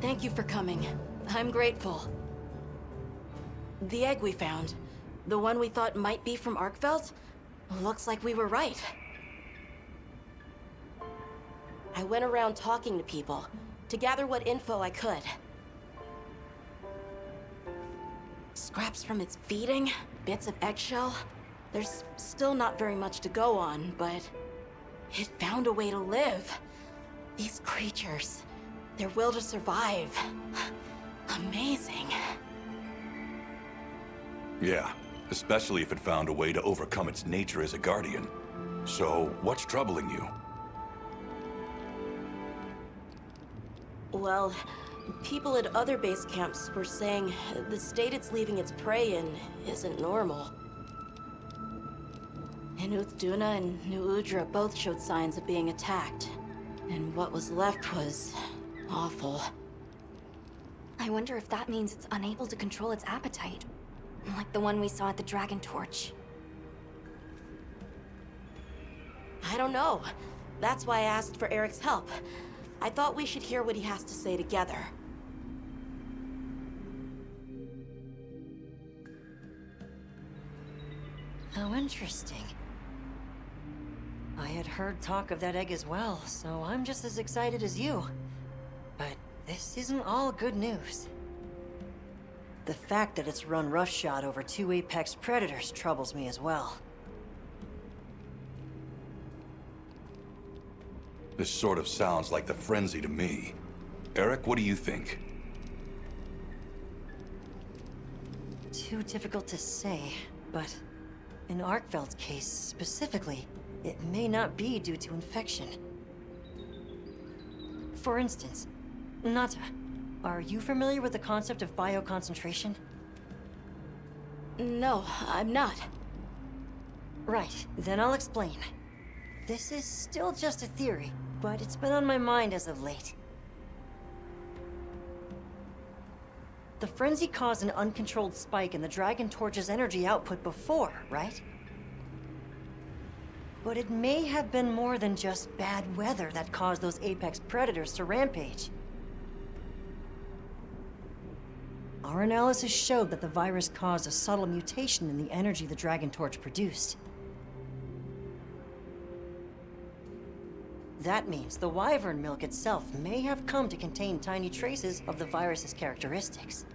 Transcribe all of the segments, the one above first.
Thank you for coming. I'm grateful. The egg we found, the one we thought might be from Arkveld, looks like we were right. I went around talking to people to gather what info I could. Scraps from its feeding, bits of eggshell. There's still not very much to go on, but it found a way to live. These creatures, their will to survive. Amazing. Yeah, especially if it found a way to overcome its nature as a guardian. So, what's troubling you? Well, people at other base camps were saying the state it's leaving its prey in isn't normal. Duna and New Udra both showed signs of being attacked. And what was left was awful. I wonder if that means it's unable to control its appetite. Like the one we saw at the Dragon Torch. I don't know. That's why I asked for Eric's help. I thought we should hear what he has to say together. How interesting. I had heard talk of that egg as well, so I'm just as excited as you. But this isn't all good news. The fact that it's run roughshod over 2 apex predators troubles me as well. This sort of sounds like the frenzy to me. Eric, what do you think? Too difficult to say, but in Arkveld's case specifically, it may not be due to infection. For instance, Nata, are you familiar with the concept of bioconcentration? No, I'm not. Right, then I'll explain. This is still just a theory, but it's been on my mind as of late. The frenzy caused an uncontrolled spike in the Dragon Torch's energy output before, right? But it may have been more than just bad weather that caused those apex predators to rampage. Our analysis showed that the virus caused a subtle mutation in the energy the Dragon Torch produced. That means the wyvern milk itself may have come to contain tiny traces of the virus's characteristics.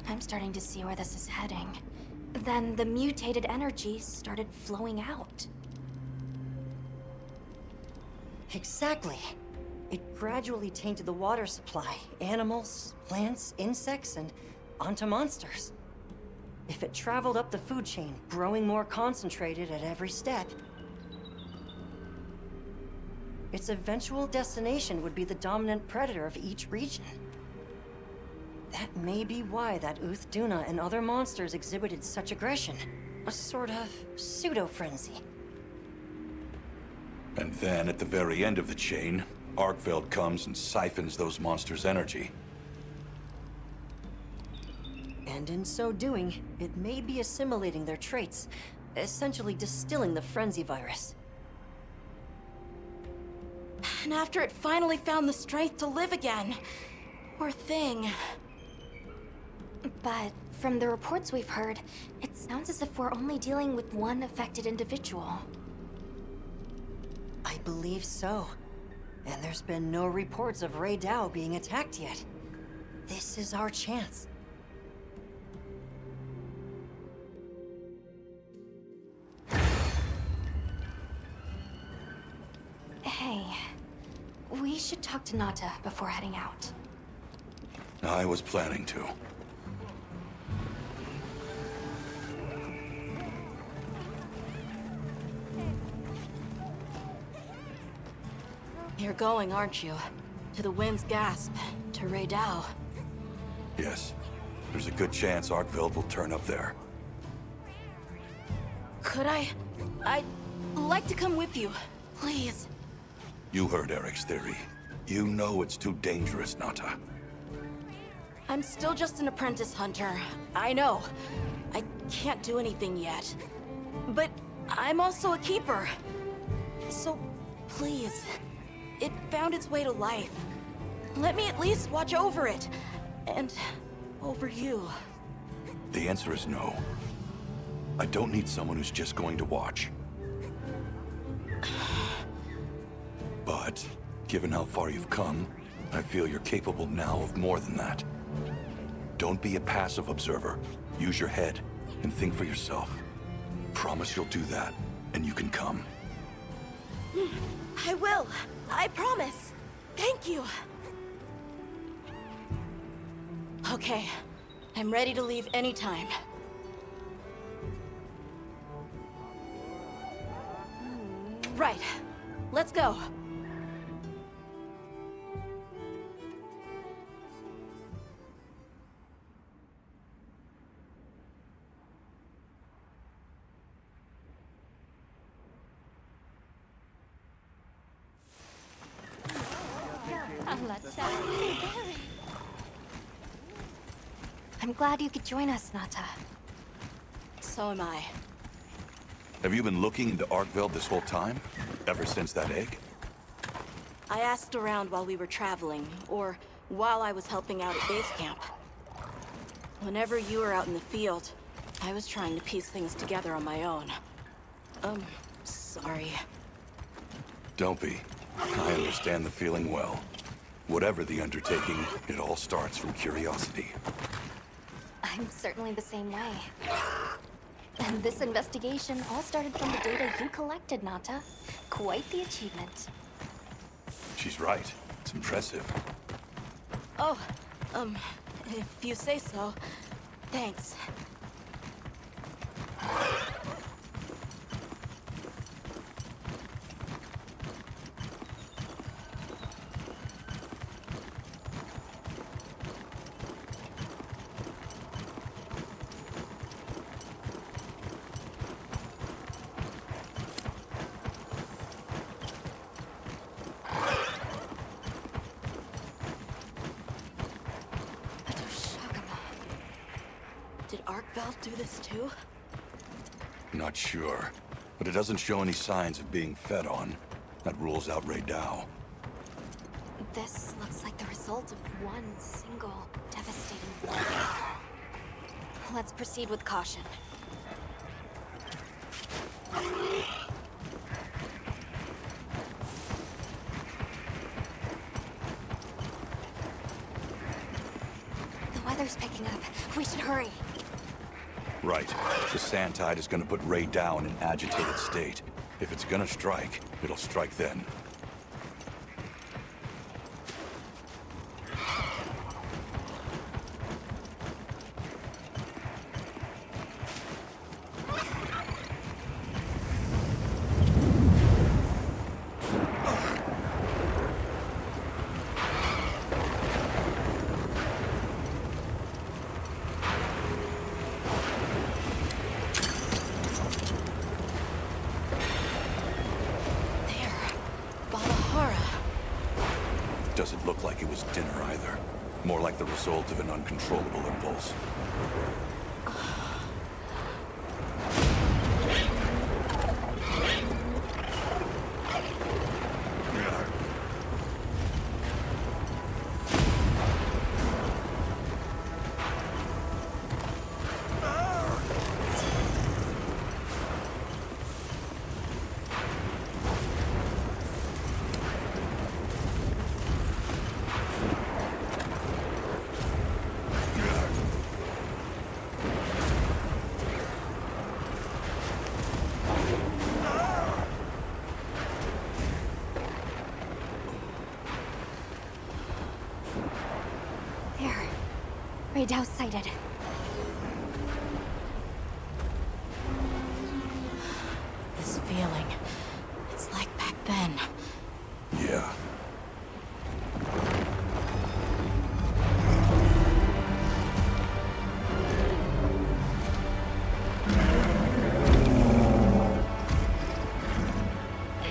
I'm starting to see where this is heading. Then the mutated energy started flowing out. Exactly. It gradually tainted the water supply, animals, plants, insects, and onto monsters. If it traveled up the food chain, growing more concentrated at every step, its eventual destination would be the dominant predator of each region. That may be why that Duna and other monsters exhibited such aggression. A sort of pseudo-frenzy. And then, at the very end of the chain, Arkveld comes and siphons those monsters' energy. And in so doing, it may be assimilating their traits, essentially distilling the frenzy virus. And after it finally found the strength to live again, poor thing. But from the reports we've heard, it sounds as if we're only dealing with one affected individual. I believe so. And there's been no reports of Rey Dao being attacked yet. This is our chance. Hey, we should talk to Nata before heading out. I was planning to. You're going, aren't you? To the Wind's Gasp, to Rey Dao. Yes. There's a good chance Arkveld will turn up there. Could I? I'd like to come with you, please. You heard Eric's theory. You know it's too dangerous, Nata. I'm still just an apprentice hunter. I know. I can't do anything yet. But I'm also a keeper. So, please. It found its way to life. Let me at least watch over it. And over you. The answer is no. I don't need someone who's just going to watch. But, given how far you've come, I feel you're capable now of more than that. Don't be a passive observer. Use your head and think for yourself. Promise you'll do that, and you can come. I will. I promise. Thank you. Okay. I'm ready to leave anytime. Right. Let's go. I'm glad you could join us, Nata. So am I. Have you been looking into Arkveld this whole time? Ever since that egg? I asked around while we were traveling, or while I was helping out at base camp. Whenever you were out in the field, I was trying to piece things together on my own. Sorry. Don't be. I understand the feeling well. Whatever the undertaking, it all starts from curiosity. I'm certainly the same way. And this investigation all started from the data you collected, Nata. Quite the achievement. She's right. It's impressive. Oh, if you say so. Thanks. Did Arkveld do this too? Not sure. But it doesn't show any signs of being fed on. That rules out Raydao. This looks like the result of one single devastating war. Let's proceed with caution. The weather's picking up. We should hurry. Right. The sand tide is gonna put Raydao in an agitated state. If it's gonna strike, it'll strike then. Doesn't look like it was dinner either. More like the result of an uncontrollable impulse. Raydao sighted. This feeling, it's like back then. Yeah.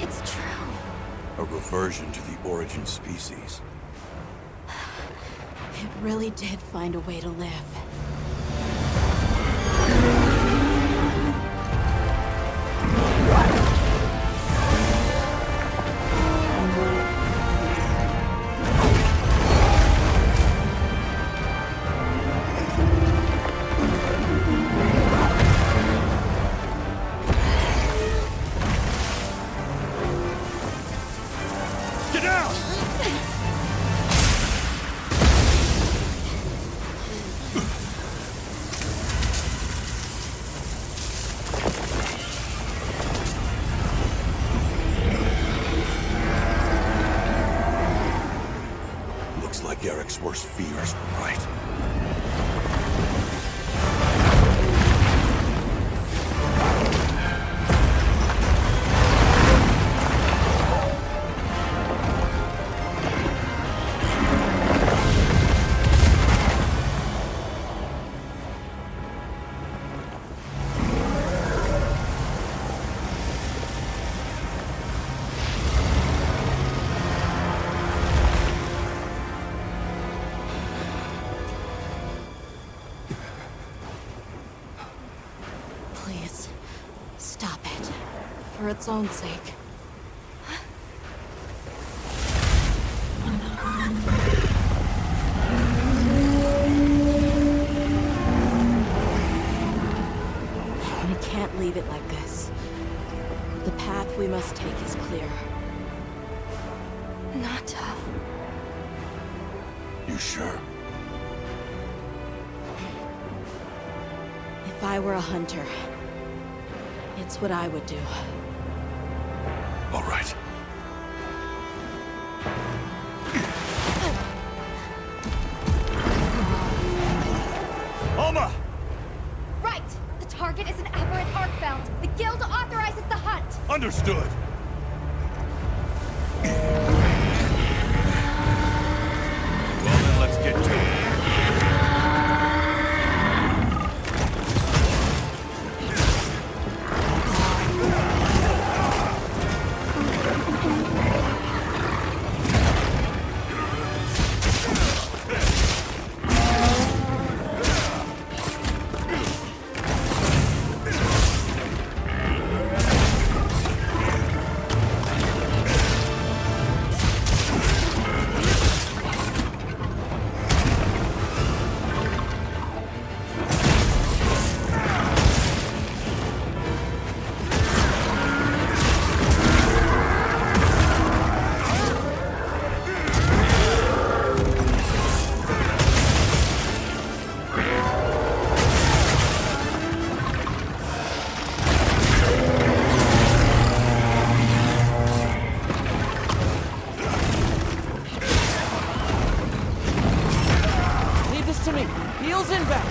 It's true. A reversion to the origin species. It really did find a way to live. worst fears were right. Please, stop it. For its own sake. We can't leave it like this. The path we must take is clear. Nata. You sure? If I were a hunter, it's what I would do. All right. Alma! Right! The target is an aberrant arcbound. The guild authorizes the hunt. Understood. Well then, let's get to it. Leave this to me. Heels inbound.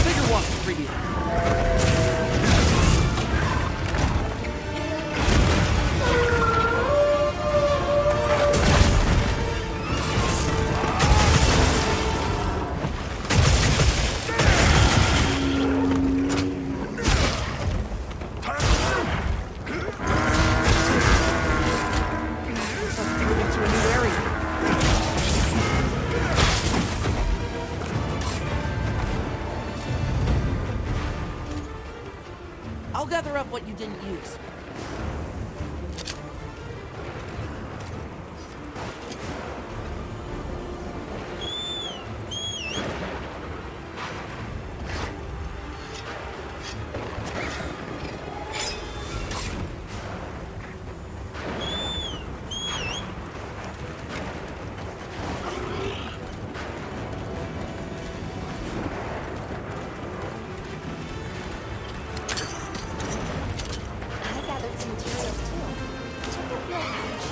Bigger one for you. Moving to a new area. I'll gather up what you didn't use. I gathered some materials too. Check out your pouch.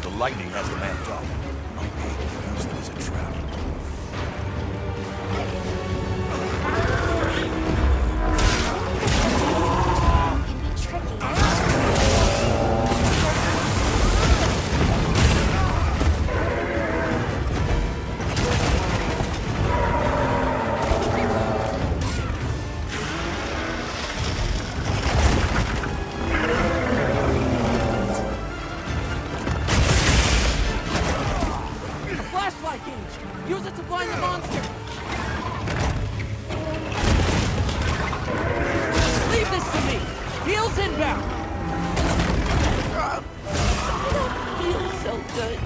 The lightning has them amped up. Might be able to use them as a trap. Can be tricky. A flashlight gauge! Use it to blind the monster! Leave this to me! Heels inbound! Feels so good.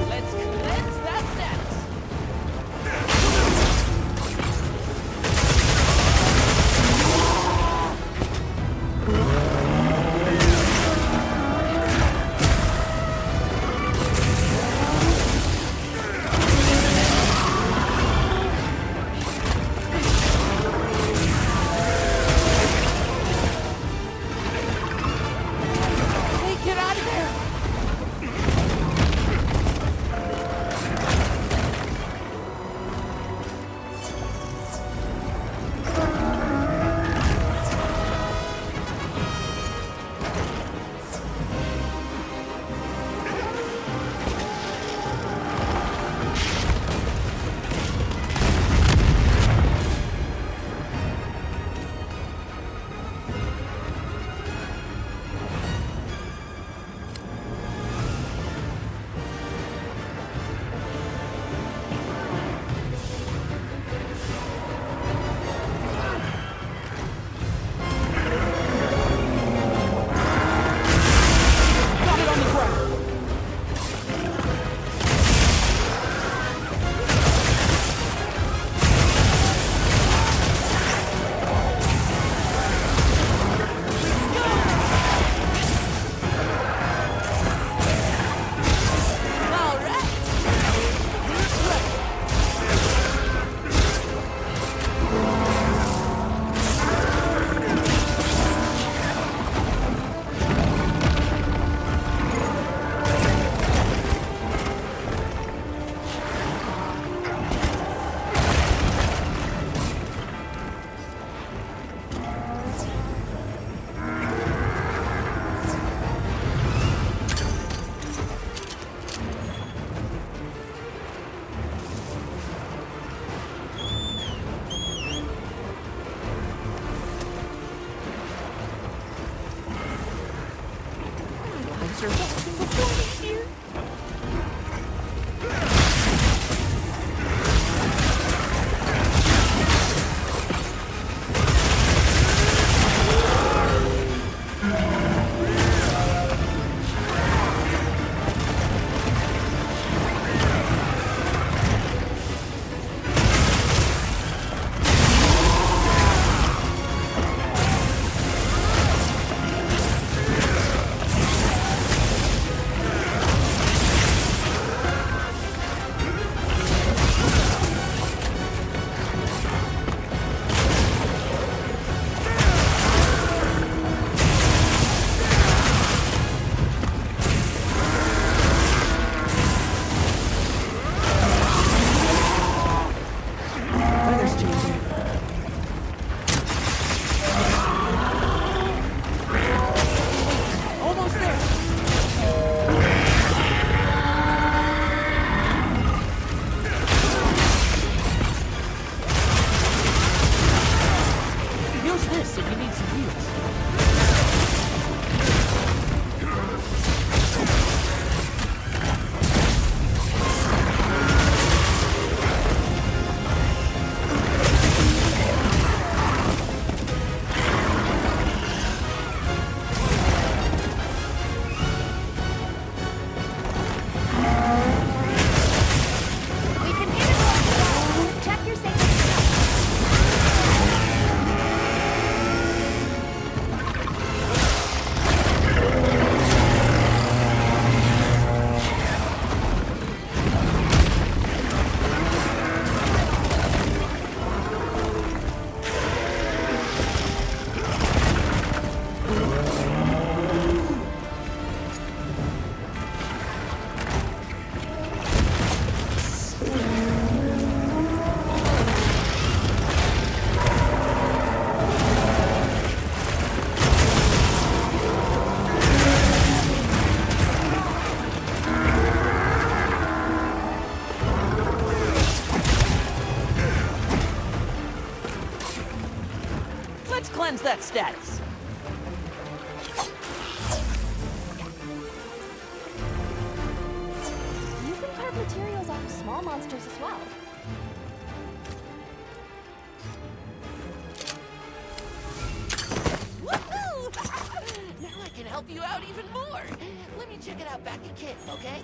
Let's cleanse that status! surviving before me here. Weather's changing. Almost there. Use this if you need some heals. We can hear it. Check your safety. Let's cleanse that status. You can carve materials off of small monsters as well. Woohoo! Now I can help you out even more. Let me check it out back at Kit, okay?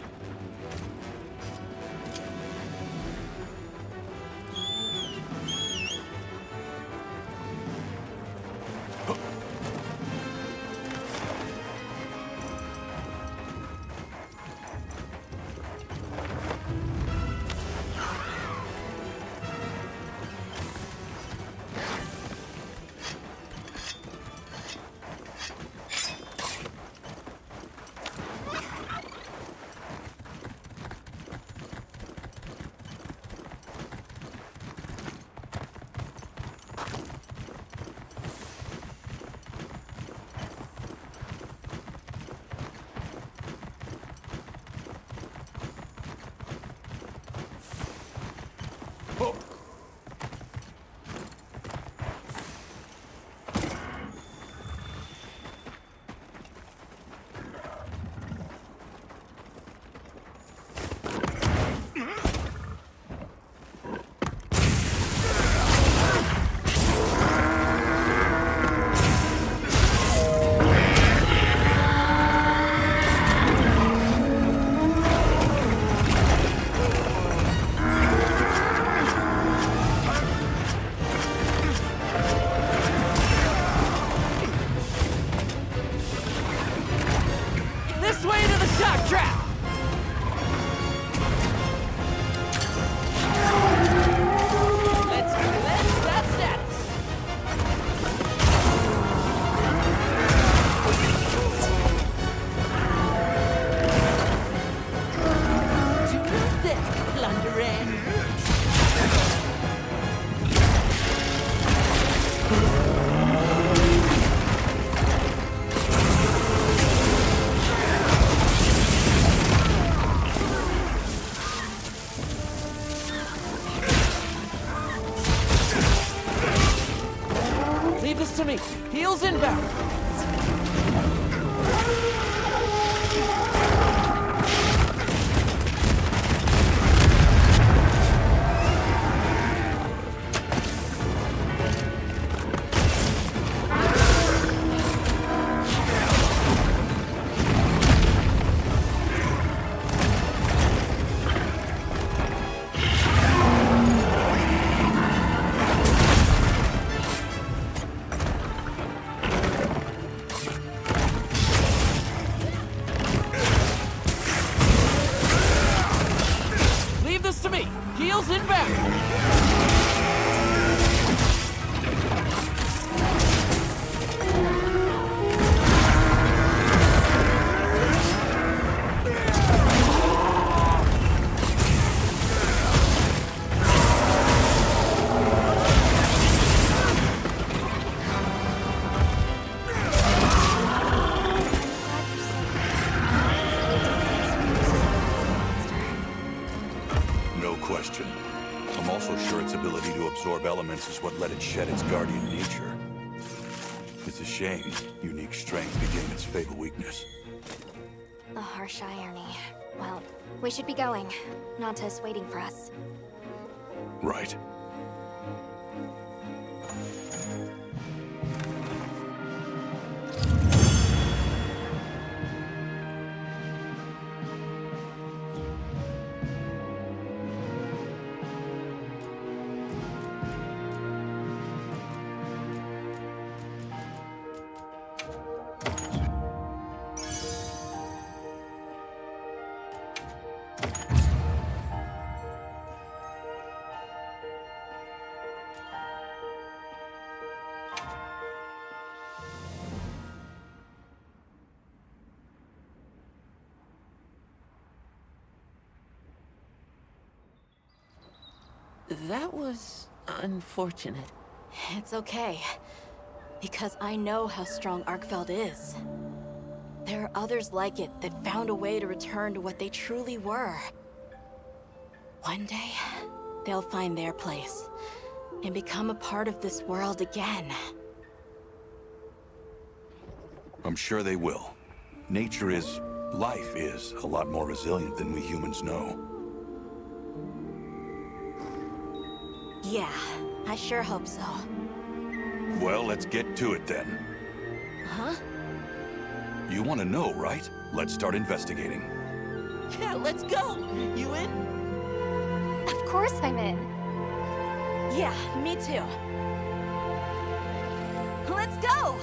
wheels and back! No question. I'm also sure its ability to absorb elements is what let it shed its guardian nature. It's a shame unique strength became its fatal weakness. A harsh irony. Well, we should be going. Nanta is waiting for us. Right. That was unfortunate. It's okay. Because I know how strong Arkfeld is. There are others like it that found a way to return to what they truly were. One day, they'll find their place and become a part of this world again. I'm sure they will. Life is a lot more resilient than we humans know. Yeah, I sure hope so. Well, let's get to it then. Huh? You want to know, right? Let's start investigating. Yeah, let's go! You in? Of course I'm in. Yeah, me too. Let's go!